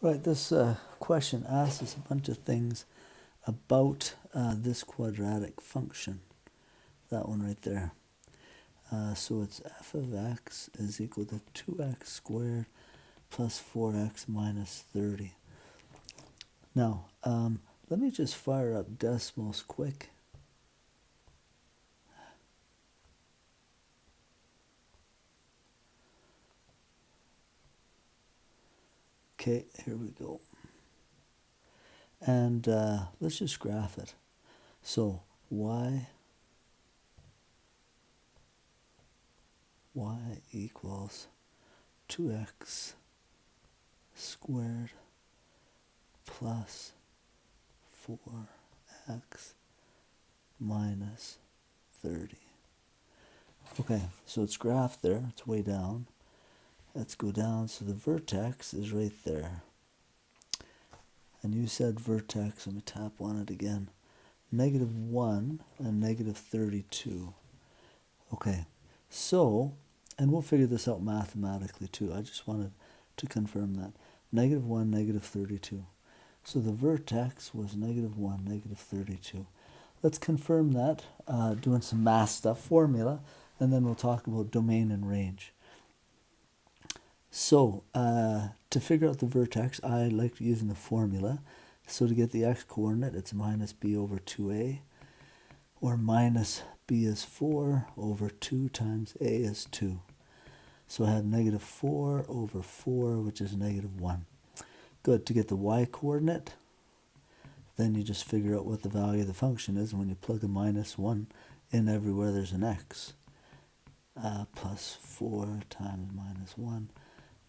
Right, this question asks us a bunch of things about this quadratic function. That one right there. So it's f of x is equal to 2x squared plus 4x minus 30. Now, let me just fire up decimals quick. Okay, here we go. And let's just graph it. So y equals 2x squared plus 4x minus 30. Okay, so it's graphed there. It's way down. Let's go down. So the vertex is right there. And you said vertex. Let me tap on it again. -1 and -32. Okay, so, and we'll figure this out mathematically too. I just wanted to confirm that. -1, -32. So the vertex was -1, -32. Let's confirm that doing some math stuff, formula, and then we'll talk about domain and range. So to figure out the vertex, I like using the formula. So to get the x-coordinate, it's minus b over 2a, or minus b is 4 over 2 times a is 2. So I have -4 over 4, which is -1. Good. To get the y-coordinate, then you just figure out what the value of the function is. And when you plug a -1 in everywhere there's an x. Plus 4 times -1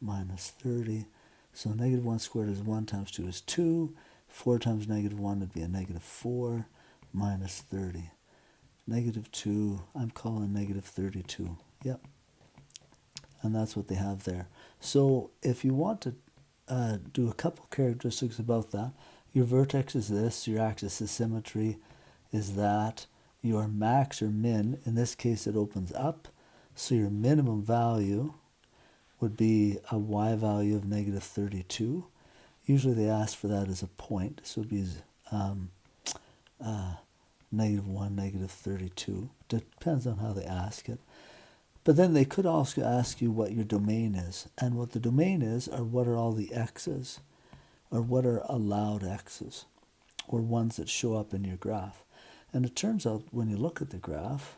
minus 30. So -1 squared is 1 times 2 is 2. 4 times -1 would be a -4 minus 30. -2, I'm calling -32. Yep. And that's what they have there. So if you want to do a couple characteristics about that, your vertex is this, your axis of symmetry is that, your max or min, in this case it opens up, so your minimum value would be a y value of -32. Usually they ask for that as a point, so it would be -1, -32. Depends on how they ask it. But then they could also ask you what your domain is. And what the domain is are what are all the x's, or what are allowed x's, or ones that show up in your graph. And it turns out when you look at the graph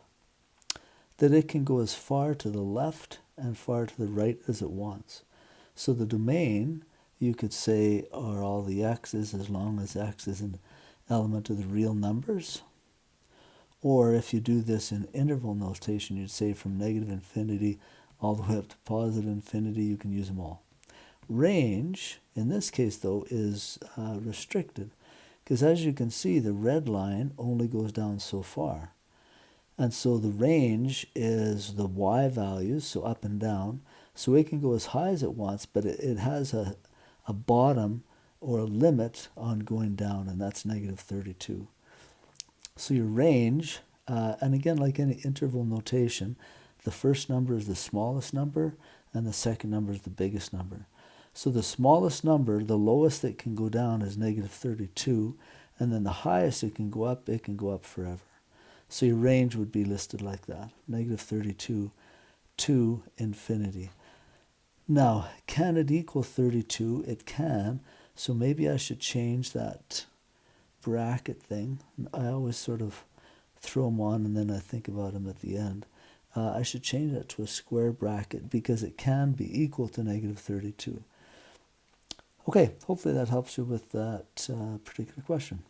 that it can go as far to the left and far to the right as it wants. So the domain, you could say, are all the x's as long as x is an element of the real numbers. Or if you do this in interval notation, you'd say from -infinity all the way up to +infinity, you can use them all. Range, in this case though, is restricted, because as you can see, the red line only goes down so far. And so the range is the y values, so up and down. So it can go as high as it wants, but it has a bottom or a limit on going down, and that's -32. So your range, and again, like any interval notation, the first number is the smallest number, and the second number is the biggest number. So the smallest number, the lowest it can go down is -32, and then the highest it can go up forever. So your range would be listed like that, -32 to infinity. Now, can it equal 32? It can, so maybe I should change that bracket thing. I always sort of throw them on and then I think about them at the end. I should change that to a square bracket because it can be equal to -32. Okay, hopefully that helps you with that particular question.